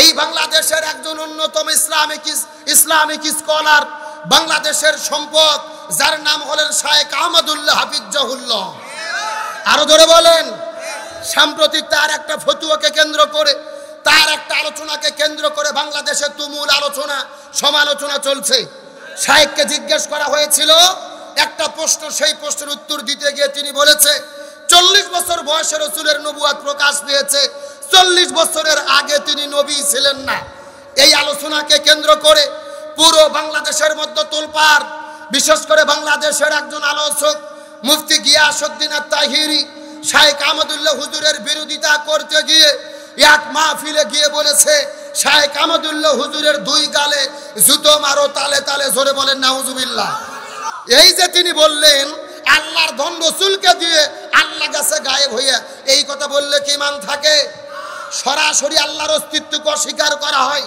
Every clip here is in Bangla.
এই বাংলাদেশের একজন অন্যতম ইসলামিক স্কলার, বাংলাদেশের সম্পদ, যার নাম হলেন শায়েখ আহমদুল্লাহ হাফিজাহুল্লাহ। আরো ধরে বলেন। সাম্প্রতিক তার একটা ফতুয়াকে কেন্দ্র করে, তার একটা আলোচনাকে কেন্দ্র করে বাংলাদেশে তুমুল আলোচনা সমালোচনা চলছে। শায়েখকে জিজ্ঞেস করা হয়েছিল একটা প্রশ্ন, সেই প্রশ্নের উত্তর দিতে গিয়ে তিনি বলেছে 40 বছর বয়সে রাসূলের নবুয়ত প্রকাশ পেয়েছে, 40 বছরের আগে তিনি নবী ছিলেন না। এই আলোচনাকে কেন্দ্র করে পুরো বাংলাদেশের মধ্যে তোলপাড়। বিশেষ করে বাংলাদেশের একজন আলোচক মুফতি গিয়াসউদ্দিন আত-তাহিরি শায়েখ আহমদুল্লাহ হুজুরের বিরোধিতা করতে গিয়ে এক মাহফিলে গিয়ে বলেছে, শায়েখ আহমদুল্লাহ হুজুরের 2 গালে জুতো মারো তালে তালে, জোরে বলেন নাউজুবিল্লাহ। এই যে তিনি বললেন আল্লাহর ধন রাসূলকে দিয়ে আল্লাহ গেছে গায়েব হইয়া, এই কথা বললে কি মান থাকে? সরাসরি আল্লাহর অস্তিত্বকে অস্বীকার করা হয়,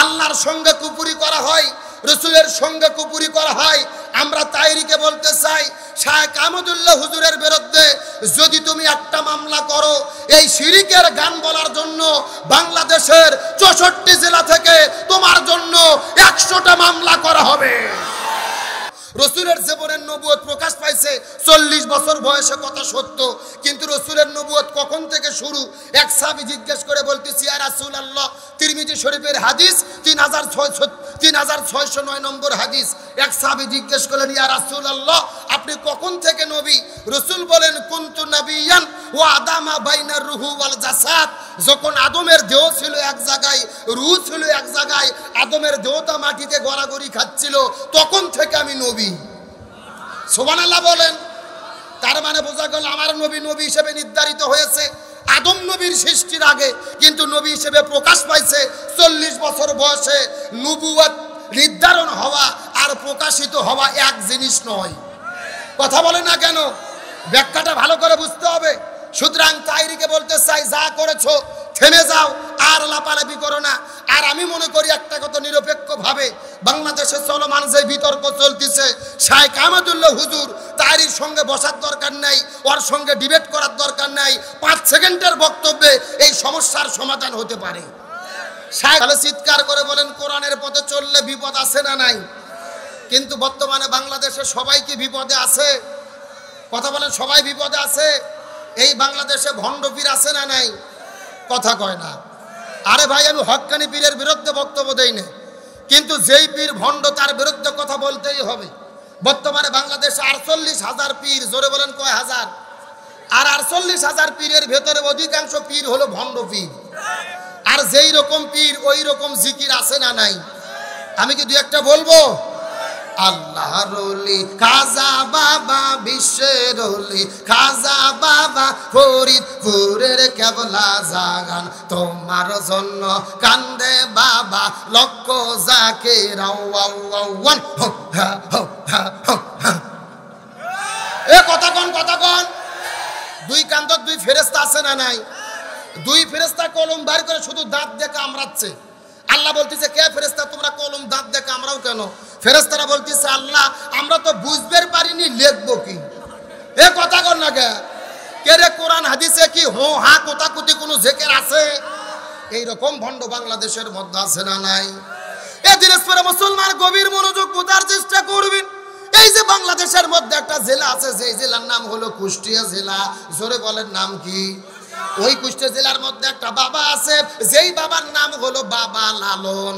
আল্লাহর সঙ্গে কুপুরি করা হয়, রাসূলের সঙ্গে কুপুরি করা হয়। আমরা তাইরিকে বলতে চাই, শায়েখ আহমদুল্লাহ হুজুরের বিরুদ্ধে যদি তুমি একটা মামলা করো, এই শিরিকের গান বলার জন্য বাংলাদেশের 64 জেলা থেকে তোমার জন্য 100টা মামলা করা হবে। রাসূলের জীবনের নবুয়ত প্রকাশ পাইছে 40 বছর বয়সে, কথা সত্য, কিন্তু রাসূলের নবুয়ত কখন থেকে শুরু? এক সাহাবী জিজ্ঞেস করে বলতেছি, ইয়া রাসূলুল্লাহ, তিরমিজি শরীফের হাদিস 3609 নম্বর হাদিস। এক সাহাবী জিজ্ঞেস করলেন, ইয়া রাসূলুল্লাহ, আপনি কখন থেকে নবী? রাসূল বলেন, কুনতু নাবিয়ান ওয়া আদামা বাইনার রুহু ওয়াল জাসাদ। যখন আদমের দেহ ছিল এক জায়গায়, রূহ ছিল এক জায়গায়, আদমের দেহটা মাটিতে গড়াগড়ি খাচ্ছিল, তখন থেকে আমি নবী। সুবহানাল্লাহ বলেন। তার মানে বোঝা গেল আমার নবী হিসেবে নির্ধারিত হয়েছে আদম নবীর সৃষ্টির আগে, কিন্তু নবী হিসেবে প্রকাশ পাইছে 40 বছর বয়সে। নবুয়ত নির্ধারণ হওয়া আর প্রকাশিত হওয়া এক জিনিস নয়। কথা বলে না কেন? ব্যাখ্যাটা ভালো করে বুঝতে হবে। সুতরাং তাইরিকে বলতে চাই, যা করেছো থেমে যাও, আর লাপালাপি করো না। আর আমি মনে করি একটা কথা নিরপেক্ষভাবে বাংলাদেশে চলমান যে বিতর্ক চলতেছে, শায়েখ আহমদুল্লাহ হুজুর তাইরির সঙ্গে বসার দরকার নাই, ওর সঙ্গে ডিবেট করার দরকার নাই। 5 সেকেন্ডের বক্তব্যে এই সমস্যার সমাধান হতে পারে। শায়েখ চিৎকার করে বলেন, কোরআনের পথে চললে বিপদ আছে না নাই? কিন্তু বর্তমানে বাংলাদেশে সবাই কি বিপদে আছে? কথা বলেন, সবাই বিপদে আছে। এই বাংলাদেশে ভণ্ড পীর আছে না নাই? কথা কয় না। আরে ভাই, আমি হক্কানি পীরের বিরুদ্ধে বক্তব্য দেই না, কিন্তু যেই পীর ভণ্ড তার বিরুদ্ধে কথা বলতেই হবে। বর্তমানে বাংলাদেশে 48,000 পীর, জোরে বলেন কয় হাজার? আর 48,000 পীরের ভেতরে অধিকাংশ পীর হলো ভণ্ড পীর। আর যেই রকম পীর ওই রকম জিকির আছে না নাই? আমি কি 2-1টা বলবো? আল্লাহর ওলি খাজা বাবা, বিশ্বের ওলি খাজা বাবা, ফরিদপুরের কেবলা জাগান, তোমার জন্য কান্দে বাবা, লক্ষ জাকির। এ কথা কোন 2 কান্দর 2 ফেরেশতা আছে না নাই? 2 ফেরেশতা কলম বার করে শুধু দাঁত দিয়ে কামড়াচ্ছে। আল্লাহ বলতেছে, কে ফেরেশতা তোমরা কলম দাঁত দিয়ে কামড়াও কেন? ফেরেশতারা বলতেছে, আল্লাহ আমরা তো বুঝতে পারিনি, লিখবো কি? এ কথা কর না কে রে? কোরআন হাদিসে কি হো হা কোতাকুতি কোনো জিকির আছে? এইরকম ভণ্ড বাংলাদেশের মধ্যে আছে না নাই? এ দিনাজপুরে মুসলমান গভীর মনোযোগ বোঝার চেষ্টা করবেন। এই যে বাংলাদেশের মধ্যে একটা জেলা আছে, যে জেলার নাম হলো কুষ্টিয়া জেলা, জোরে বলেন নাম কি? ওই কুষ্টিয়া জেলার মধ্যে একটা বাবা আছে, যেই বাবার নাম হলো বাবা লালন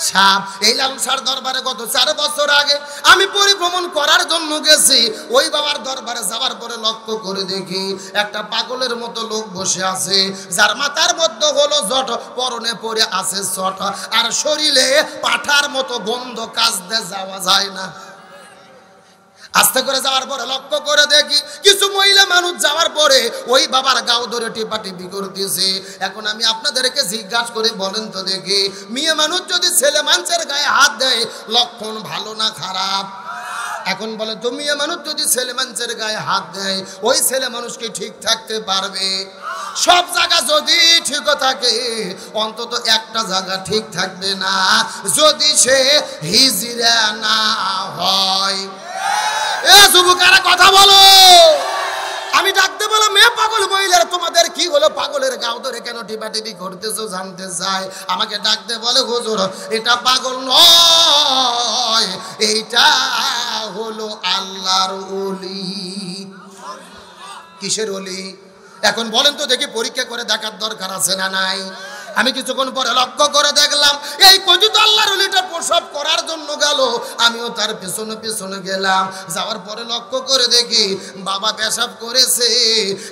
শাহ। এই লালন শাহর দরবারে গত 4 বছর আগে আমি পরিভ্রমণ করার জন্য গেছি। ওই বাবার দরবারে যাওয়ার পরে লক্ষ্য করে দেখি একটা পাগলের মতো লোক বসে আছে, যার মাথার মধ্যে হলো জট, পরনে পরে আছে চট, আর শরীরে পাঠার মতো গন্ধ, কাজতে যাওয়া যায় না। আস্তে করে যাওয়ার পরে লক্ষ্য করে দেখি কিছু মহিলা মানুষ যাওয়ার পরে ওই বাবার গাও ধরে টিপাটিপি করতেছে। এখন আমি আপনাদেরকে জিজ্ঞাসা করে বলেন তো দেখি, মেয়ে মানুষ যদি ছেলে মানুষের গায়ে হাত দেয়, লক্ষণ ভালো না খারাপ? এখন বলে তো, মেয়ে মানুষ যদি ছেলে মানুষের গায়ে হাত দেয়, ওই ছেলে মানুষ কি ঠিক থাকতে পারবে? সব জায়গা যদি ঠিক থাকে, অন্তত একটা জায়গা ঠিক থাকবে না, যদি সে হিজড়া না হয়। এ যুবকেরা কথা বলো। আমি ডাকতে বললাম মেয়ে পাগল মহিলারা তোমাদের কি হলো, পাগলের গাও ধরে কেন টিপাটিপি করতেছো জানতে চাই। আমাকে ডাকতে বলে হুজুর এটা পাগল নয়, এইটা হলো আল্লাহর ওলি। কিসের ওলি? এখন বলেন তো দেখি, পরীক্ষা করে দেখার দরকার আছে না নাই? আমি কিছুক্ষণ পরে লক্ষ্য করে দেখলাম এই পতিত আল্লাহর ওলিটা প্রসব করার জন্য গেল, আমিও তার পেছনে পেছনে গেলাম। যাওয়ার পরে লক্ষ্য করে দেখি বাবা পেশাব করেছে,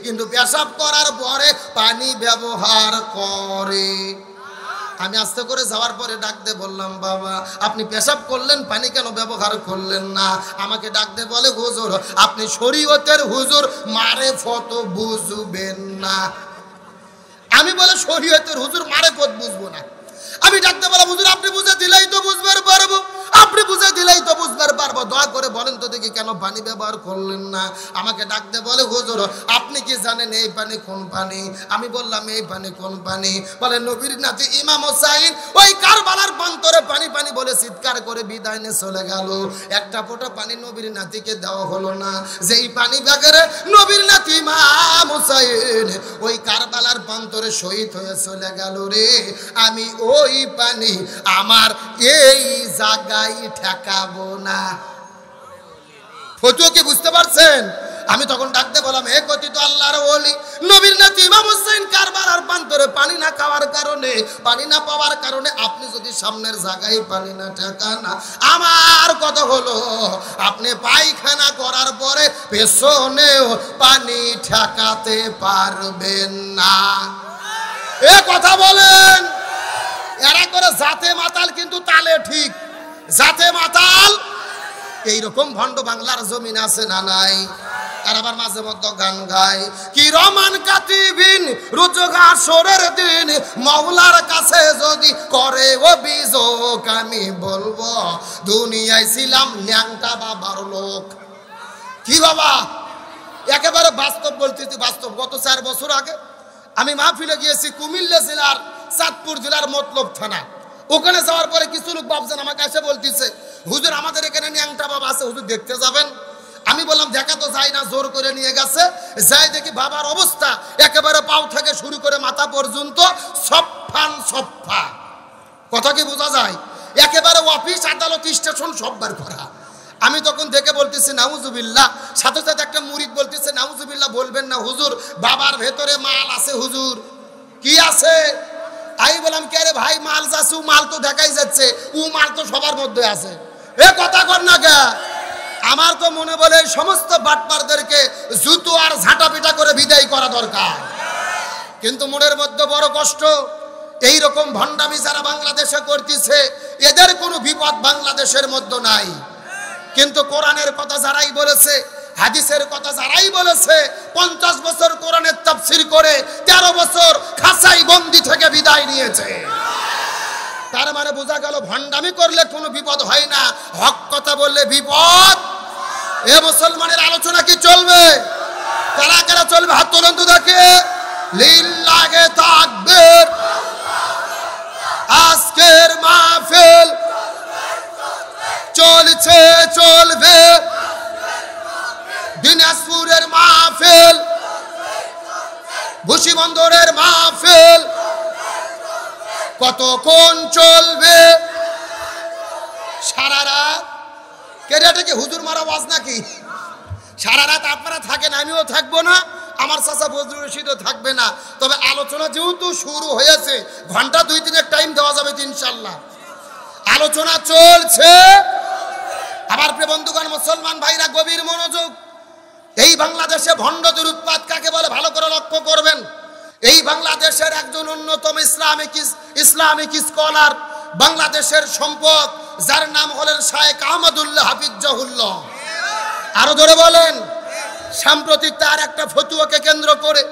কিন্তু পেশাব করার পরে পানি ব্যবহার করে। আমি আস্তে করে যাওয়ার পরে ডাকতে বললাম বাবা আপনি পেশাব করলেন, পানি কেন ব্যবহার করলেন না? আমাকে ডাকতে বলে হুজুর আপনি শরীয়তের হুজুর, মারে ফত বুঝবেন না। আমি বলে শরীয়তের হুজুর, মারে ফত বুঝবো না। আমি ডাকতে বললাম হুজুর আপনি বুঝে দিলেই তো বুঝবার পারবো, আপনি বুঝে দিলেই তো বুঝবার পারবো, দয়া করে বলেন তো দেখি কেন পানি ব্যবহার করলেন না? আমাকে ডাকতে বলে হুজুর আপনি কি জানেন এই পানি কোন পানি? আমি বললাম এই পানি কোন পানি? বলে নবীর নাতি ইমাম হোসাইন ওই কারবালার প্রান্তরে পানি পানি বলে চিৎকার করে বিদায় নিয়ে চলে গেল। একটা ফোঁটা পানি নবীর নাতিকে দেওয়া হলো না। যেই পানি বাগেরে নবীর নাতি ইমাম হোসাইন ওই কারবালার প্রান্তরে শহীদ হয়ে চলে গেল রে, আমি ওই পানি আমার এই জায়গায় ঠেকাবো না। ফতুয়া কি বুঝতে পারছেন? আমি তখন ডাকতে বললাম হে কথিত আল্লাহর ওলি নবীর নাতি ইমাম হোসেন কারবালার প্রান্তরে পানি না খাওয়ার কারণে, পানি না পাওয়ার কারণে আপনি যদি সামনের জায়গায় পানি না ঠেকান, আমার কথা হলো আপনি পায়খানা করার পরে পেছনেও পানি ঠেকাতে পারবেন না। এ কথা বলেন। এরা করে জাতে মাতাল কিন্তু তালে ঠিক, জাতে মাতাল। এইরকম ভণ্ড বাংলার জমিন আছে না নাই? আর আবার মাঝে মধ্যে গান গায় কি রমান কাতিবিন রুজগার সরের দিন মাওলার কাছে যদি করে অভিযোগ আমি বলবো দুনিয়ায় ছিলাম ন্যাংটা বাবার লোক। কি বাবা একেবারে বাস্তব বলতেছি, বাস্তব। গত 4 বছর আগে আমি মাহফিলে গিয়েছি কুমিল্লা জেলার চাঁদপুর জেলার মতলব থানা। ওখানে যাওয়ার পরে কিছু লোক বাবজান আমাকে এসে বলতেছে হুজুর আমাদের এখানে ন্যাংটা বাবা আছে, হুজুর দেখতে যাবেন? আমি বললাম দেখা তো যায় না, জোর করে নিয়ে গেছে। যাই দেখি বাবার অবস্থা একেবারে পাও থেকে শুরু করে মাথা পর্যন্ত সফান সফা। কথা কি বোঝা যায়? একেবারে অফিস আদালত স্টেশন সববার করা। আমি তখন দেখে বলতেছি নাউজুবিল্লাহ, সাথে সাথে একটা মুরিদ বলতেছে নাউজুবিল্লাহ বলবেন না হুজুর, বাবার ভেতরে মাল আছে হুজুর। কি আছে? আমি বললাম কে রে ভাই মাল যাচ্ছে, মাল তো দেখাই যাচ্ছে, ও মাল তো সবার মধ্যে আছে। এ কথা কর না কে? আমার তো মনে বলে এই সমস্ত বাটপারদেরকে জুতো আর ঝাঁটা পিটা করে বিদায় করা দরকার। কিন্তু মনের মধ্যে বড় কষ্ট, এই রকম ভণ্ডামি যারা বাংলাদেশে করতেছে এদের কোনো বিপদ বাংলাদেশের মধ্যে নাই। কিন্তু কোরআনের কথা যারাই বলেছে, হাদিসের কথা যারাই বলেছে, 50 বছর কোরআনের তাফসীর করে 13 বছর খাঁচাই বন্দি থেকে বিদায় নিয়েছে। তার মানে বোঝা গেল ভণ্ডামি করলে কোনো বিপদ হয় না, হক কথা বললে বিপদ। এ মুসলমানের আলোচনা কি চলবে? কারা কারা চলবে হাত তোলেন তো দেখে। লিল্লাহে তাকবীর। আজকের মাহফিল চলছে চলবে, দিনাজপুরের মাহফিল, ভুসিবন্দরের মাহফিল কতক্ষণ চলবে? সারা রাত। কেডাটা কি হুজুর মারা ওয়াজ নাকি? সারা রাত আপনারা থাকেন, আমিও থাকবো না, আমার চাচা বজরুল রশিদও থাকবে না। তবে আলোচনা যেহেতু শুরু হয়েছে, ঘন্টা 2-3 টাইম দেওয়া যাবে ইনশাল্লাহ। আলোচনা চলছে। আবার প্রিয় বন্ধুগণ মুসলমান ভাইরা গভীর মনোযোগ। এই বাংলাদেশে ভণ্ডদের উৎপাত কাকে বলে ভালো করে লক্ষ্য করবেন। এই বাংলাদেশের একজন অন্যতম ইসলামিক স্কলার, বাংলাদেশের সম্পদ, যার নাম হলেন শায়েখ আহমদুল্লাহ হাফিজাহুল্লাহ। আরো ধরে বলেন। সাম্প্রতিক তার একটা ফতুয়াকে কেন্দ্র করে,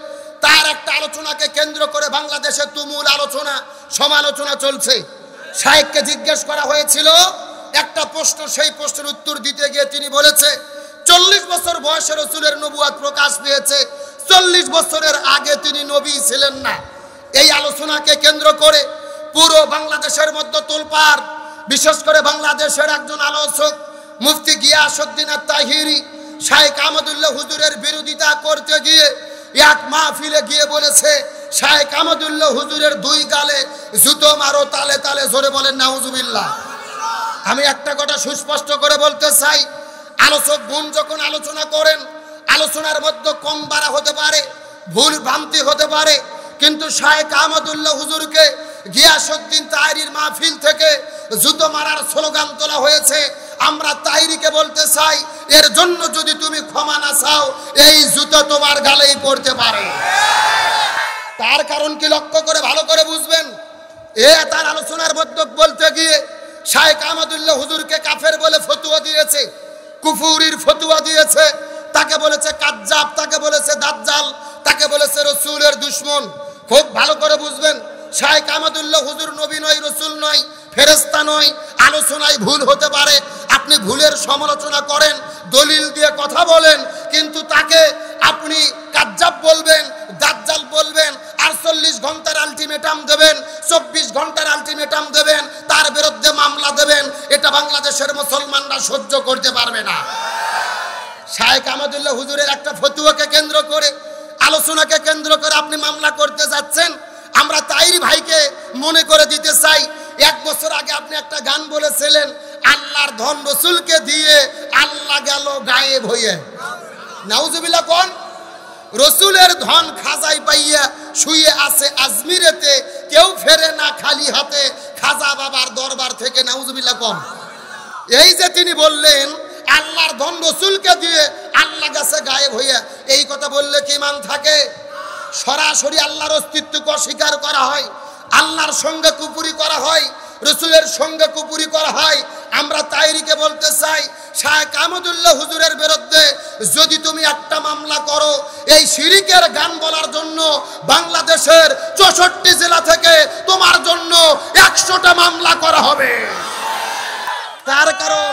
তার একটা আলোচনাকে কেন্দ্র করে বাংলাদেশে তুমুল আলোচনা সমালোচনা চলছে। শায়েখকে জিজ্ঞেস করা হয়েছিল একটা প্রশ্ন, সেই প্রশ্নের উত্তর দিতে গিয়ে তিনি বলেছে 40 বছর বয়সে রাসূলের নবুয়ত প্রকাশ পেয়েছে, 40 বছরের আগে তিনি নবী ছিলেন না। এই আলোচনাকে কেন্দ্র করে পুরো বাংলাদেশের মধ্যে তোলপাড়। বিশেষ করে বাংলাদেশের একজন আলোচক মুফতি গিয়াসউদ্দিন আত-তাহিরি শাইখ আহমদুল্লাহ হুজুরের বিরোধিতা করতে গিয়ে এক মাহফিলে গিয়ে বলেছে, শাইখ আহমদুল্লাহ হুজুরের দুই গালে জুতো মারো তালে তালে, জোরে বলেন নাউজুবিল্লাহ। আমি একটা কথা সুস্পষ্ট করে বলতে চাই, আলোচক বোন যখন আলোচনা করেন, আলোচনার মধ্যে কম বাড়া হতে পারে, ভুল ভ্রান্তি হতে পারে, কিন্তু শাইখ আহমদুল্লাহ হুজুরকে গিয়াসউদ্দিন তাহরির মাহফিল থেকে জুতো মারার স্লোগান তোলা হয়েছে। আমরা তাহরিকে বলতে চাই, এর জন্য যদি তুমি ক্ষমা না চাও, এই জুতো তোমার গালেই পড়তে পারে। তার কারণ কি লক্ষ্য করে ভালো করে বুঝবেন। তার আলোচনার মধ্যে বলতে গিয়ে শাইখ আহমদুল্লাহ হুজুরকে কাফের বলে ফতুয়া দিয়েছে, কুফুরির ফতুয়া দিয়েছে, তাকে বলেছে কাজ্জাব, তাকে বলেছে দাজ্জাল, তাকে বলেছে রসুলের দুশমন। খুব ভালো করে বুঝবেন, শাইখ আহমদুল্লাহ হুজুর নবী নয়, রসুল নয়, ফেরেশতা নয়। আলোচনায় ভুল হতে পারে, আপনি ভুলের সমালোচনা করেন, দলিল দিয়ে কথা বলেন, কিন্তু তাকে আপনি কাজ্জাব বলবেন, দাজ্জাল বলবেন, 48 ঘন্টার আলটিমেটাম দেবেন, 24 ঘন্টার আলটিমেটাম দেবেন, তার বিরুদ্ধে মামলা দেবেন, এটা বাংলাদেশের মুসলমানরা সহ্য করতে পারবে না। শাইখ আহমদুল্লাহ হুজুরের একটা ফতুয়াকে কেন্দ্র করে, আলোচনাকে কেন্দ্র করে আপনি মামলা করতে যাচ্ছেন। আমরা তাইরি ভাইকে মনে করে দিতে চাই, 1 বছর আগে আপনি একটা গান বলেছিলেন, আল্লাহর ধন রসুলকে দিয়ে আল্লাহ গেল গায়েব হয়ে। নাউজুবিল্লাহ কোন? রসুলের ধন খাজাই পাইয়া শুয়ে আছে আজমিরেতে, কেউ ফেরে না খালি হাতে খাজা বাবার দরবার থেকে। নাউজুবিল্লাহ কোন? এই যে তিনি বললেন আল্লাহর ধন রসুলকে দিয়ে আল্লাহ গেছে গায়েব হইয়া, এই কথা বললে কি মান থাকে? সরাসরি আল্লাহর অস্তিত্বকে অস্বীকার করা হয়, আল্লাহর সঙ্গে কুপুরি করা হয়, রসুলের সঙ্গে কুপুরি করা হয়। আমরা তাইরিকে বলতে চাই, শাইখ আহমদুল্লাহ হুজুরের বিরুদ্ধে যদি তুমি একটা মামলা করো, এই শিরিকের গান বলার জন্য বাংলাদেশের 64 জেলা থেকে তোমার জন্য 100টা মামলা করা হবে। তার কারণ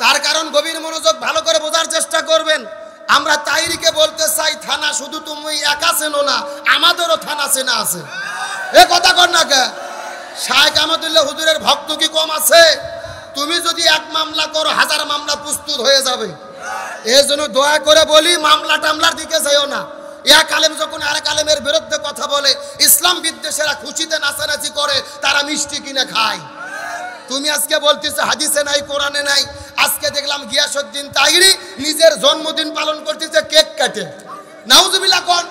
তার কারণ গভীর মনোযোগ ভালো করে বোঝার চেষ্টা করবেন। আমরা তাইরিকে বলতে চাই, থানা শুধু তুমি একা চেনো না, আমাদেরও থানা চেনা আছে। এ কথা কর না কে? শাইখ আহমদুল্লাহ হুজুরের ভক্ত কি কম আছে? তুমি যদি এক মামলা করো, 1000 মামলা প্রস্তুত হয়ে যাবে। এই জন্য দয়া করে বলি, মামলা টামলার দিকে যাইও না। এক আলেম যখন আরেক আলেমের বিরুদ্ধে কথা বলে, ইসলাম বিদ্বেষীরা খুশিতে নাচানাচি করে, তারা মিষ্টি কিনে খায়। তুমি আজকে বলতেছো হাদিসে নাই, কোরআনে নাই। আজকে দেখলাম গিয়াসউদ্দিন তাহরি নিজের জন্মদিন পালন করতেছে কেক কাটে। নাউজুবিল্লাহ কোন?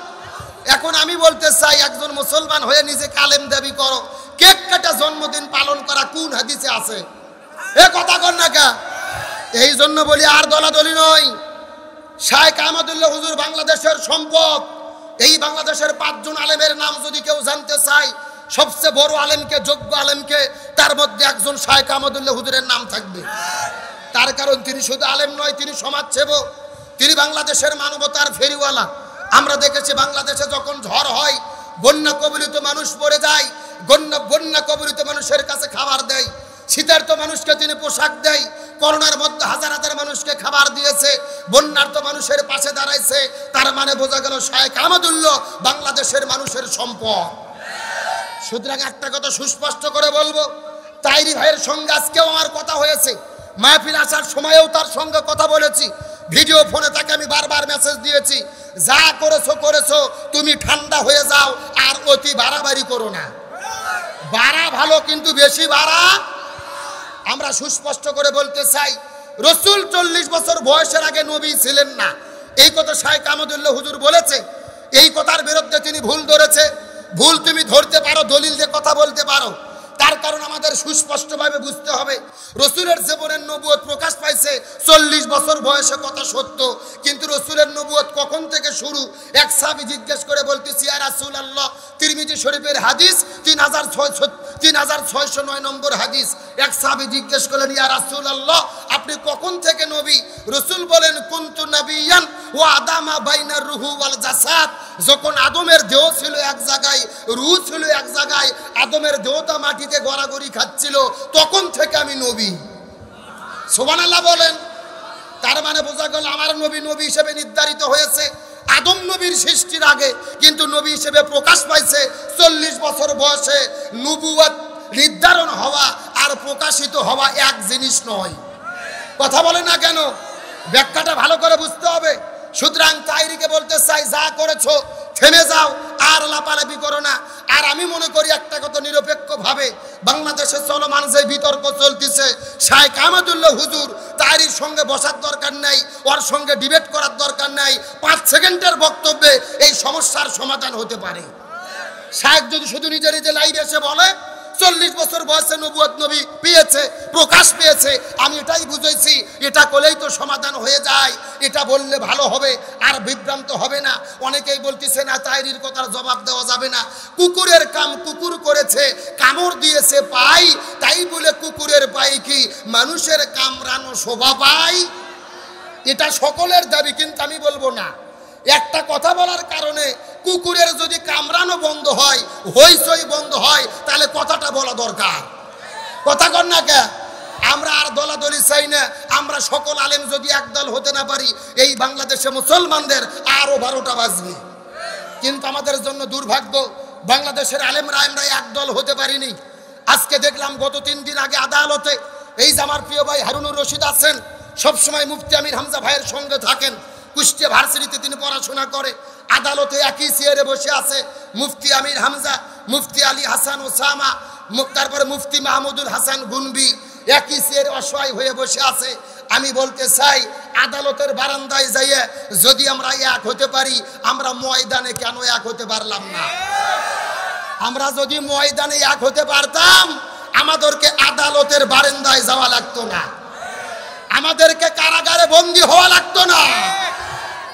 এখন আমি বলতে চাই, একজন মুসলমান হয়ে নিজেকে আলেম দাবি করো, কেক কাটা জন্মদিন পালন করা কোন হাদিসে আছে? এ কথা কর না কা? এই জন্য বলি, আর দলাদলি নয়। শাইখ আহমদুল্লাহ হুজুর বাংলাদেশের সম্পদ। এই বাংলাদেশের 5 জন আলেমের নাম যদি কেউ জানতে চায়, সবচেয়ে বড় আলেমকে, যোগ্য আলেমকে, তার মধ্যে একজন শাইখ আহমদুল্লাহ হুজুরের নাম থাকবে। তার কারণ তিনি শুধু আলেম নয়, তিনি সমাজসেবক, তিনি বাংলাদেশের মানবতার ফেরিওয়ালা। আমরা দেখেছি বাংলাদেশে যখন ঝড় হয়, বন্যা কবলিত মানুষ পড়ে যায়, বন্যা কবলিত মানুষের কাছে খাবার দেয়, শীতার্ত মানুষকে তিনি পোশাক দেয়, করোনার মধ্যে হাজার হাজার মানুষকে খাবার দিয়েছে, বন্যার্ত মানুষের পাশে দাঁড়াইছে। তার মানে বোঝা গেল শাইখ আহমদুল্লাহ বাংলাদেশের মানুষের সম্পদ। সুতরাং একটা কথা সুস্পষ্ট করে বলবো, তাইরি ভাইয়ের সঙ্গে আজকেও আমার কথা হয়েছে, মাহফিল আসার সময়েও তার সঙ্গে কথা বলেছি, ভিডিও ফোনে তাকে আমি বারবার মেসেজ দিয়েছি, যা করেছো করেছো, তুমি ঠান্ডা হয়ে যাও, আর অতি বাড়াবাড়ি করো না। বাড়া ভালো, কিন্তু বেশি বাড়া। আমরা সুস্পষ্ট করে বলতে চাই, রসুল 40 বছর বয়সের আগে নবী ছিলেন না, এই কথা শাইখ আহমদুল্লাহ হুজুর বলেছে। এই কথার বিরুদ্ধে তিনি ভুল ধরেছে। ভুল তুমি ধরতে পারো, দলিল দিয়ে কথা বলতে পারো। তার কারণ আমাদের সুস্পষ্টভাবে বুঝতে হবে, রসুলের জীবনের নবুয়ত প্রকাশ পাইছে 40 বছর বয়সে, কথা সত্য, কিন্তু রসুলের নবুয়ত কখন থেকে শুরু? এক সাহাবী জিজ্ঞেস করে বলতেছি, ইয়া রাসূলুল্লাহ, তিরমিজি শরীফের হাদিস 3609 নম্বর হাদিস। এক সাহাবী জিজ্ঞেস করলেন, ইয়া রাসূলুল্লাহ, আপনি কখন থেকে নবী? রসুল বলেন, কুনতু নাবিয়ান ওয়া আদামা বাইনার রুহু ওয়াল জাসাদ। যখন আদমের দেহ ছিল এক জায়গায়, রূহ ছিল এক জায়গায়, আদমের দেহটা মাটিতে গড়াগড়ি খাচ্ছিল, তখন থেকে আমি নবী। সুবহানাল্লাহ বলেন। তার মানে বোঝা গেল আমার নবী নবী হিসেবে নির্ধারিত হয়েছে আদম নবীর সৃষ্টির আগে, কিন্তু নবী হিসেবে প্রকাশ পাইছে 40 বছর বয়সে। নবুয়ত নির্ধারণ হওয়া আর প্রকাশিত হওয়া এক জিনিস নয়। কথা বলে না কেন? ব্যাখ্যাটা ভালো করে বুঝতে হবে। সুতরাং তাইরিকে বলতে চাই, যা করেছো থেমে যাও, আর লাপালাপি করো না। আর আমি মনে করি একটা কথা নিরপেক্ষভাবে বাংলাদেশে চলমান যে বিতর্ক চলতেছে, শাইখ আহমদুল্লাহ হুজুর তাইরির সঙ্গে বসার দরকার নাই, ওর সঙ্গে ডিবেট করার দরকার নাই। 5 সেকেন্ডের বক্তব্যে এই সমস্যার সমাধান হতে পারে। শাইখ যদি শুধু নিজে নিজে লাইভে এসে বলে 40 বছর বয়সে নবুয়ত নবী পেয়েছে, প্রকাশ পেয়েছে, আমি এটাই বুঝেছি, এটা করলেই তো সমাধান হয়ে যায়, এটা বললে ভালো হবে, আর বিভ্রান্ত হবে না। অনেকেই বলতেছে না তাইরির কথার জবাব দেওয়া যাবে না, কুকুরের কাম কুকুর করেছে, কামড় দিয়েছে পাই, তাই বলে কুকুরের পাই কি মানুষের কামড়ানো শোভা পায়? এটা সকলের দাবি, কিন্তু আমি বলবো না। একটা কথা বলার কারণে কুকুরের যদি কামড়ানো বন্ধ হয়, হইচই বন্ধ হয়, তাহলে কথাটা বলা দরকার। কথা কর না কে? আমরা আর দলাদলি চাই না। আমরা সকল আলেম যদি একদল হতে না পারি, এই বাংলাদেশে মুসলমানদের আরো 12টা বাজবে। কিন্তু আমাদের জন্য দুর্ভাগ্য, বাংলাদেশের আলেমরা আমরা একদল হতে পারিনি। আজকে দেখলাম গত 3 দিন আগে আদালতে, এই যে আমার প্রিয় ভাই হারুনুর রশিদ আছেন, সবসময় মুফতি আমির হামজা ভাইয়ের সঙ্গে থাকেন, কুষ্টিয়া ভার্সিটিতে তিনি পড়াশোনা করে। আদালতে একই চেয়ারে বসে আছে মুফতি আমির হামজা, মুফতি আলী হাসান ওসামা, তারপরে মুফতি মাহমুদুল হাসান গুনবি, একই চেয়ারে অসহায় হয়ে বসে আছে। আমি বলতে চাই, আদালতের বারান্দায় যাইয়ে যদি আমরা এক হতে পারি, আমরা ময়দানে কেন এক হতে পারলাম না? আমরা যদি ময়দানে এক হতে পারতাম, আমাদেরকে আদালতের বারান্দায় যাওয়া লাগতো না, আমাদেরকে কারাগারে বন্দী হওয়া লাগতো না।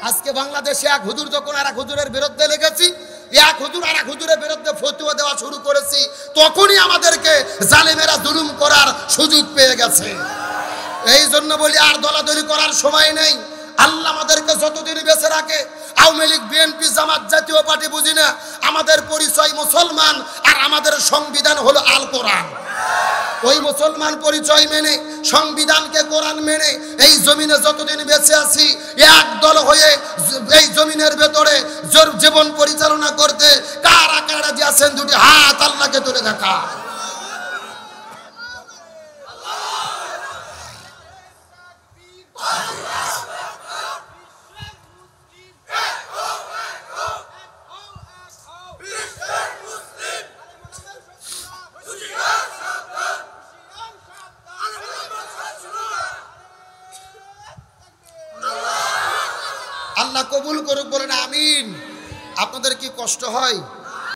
আজকে বাংলাদেশে এক হুজুর যখন আর এক হুজুরের বিরুদ্ধে লেগেছি, এক হুজুর আর এক হুজুরের বিরুদ্ধে ফতোয়া দেওয়া শুরু করেছি, তখনই আমাদেরকে জালেমেরা জুলুম করার সুযোগ পেয়ে গেছে। এই জন্য বলি, আর দলাদলি করার সময় নেই। আল্লাহ আমাদেরকে যতদিন বেঁচে রাখে, আওয়ামী লীগ, বিএনপি, জামাত জাতীয় পার্টি বুঝি না, আমাদের পরিচয় মুসলমান, আর আমাদের সংবিধান হলো আল কোরআন। ওই মুসলমান পরিচয় মেনে, সংবিধানকে কোরআন মেনে এই জমিনে যতদিন বেঁচে আছি, এক দল হয়ে এই জমিনের ভেতরে জীবন পরিচালনা করতে কারা কারা যে আছেন, দুটি হাত আল্লাহকে তুলে দেখা। আল্লাহ কবুল করুক, বলেন আমিন। আপনাদের কি কষ্ট হয়?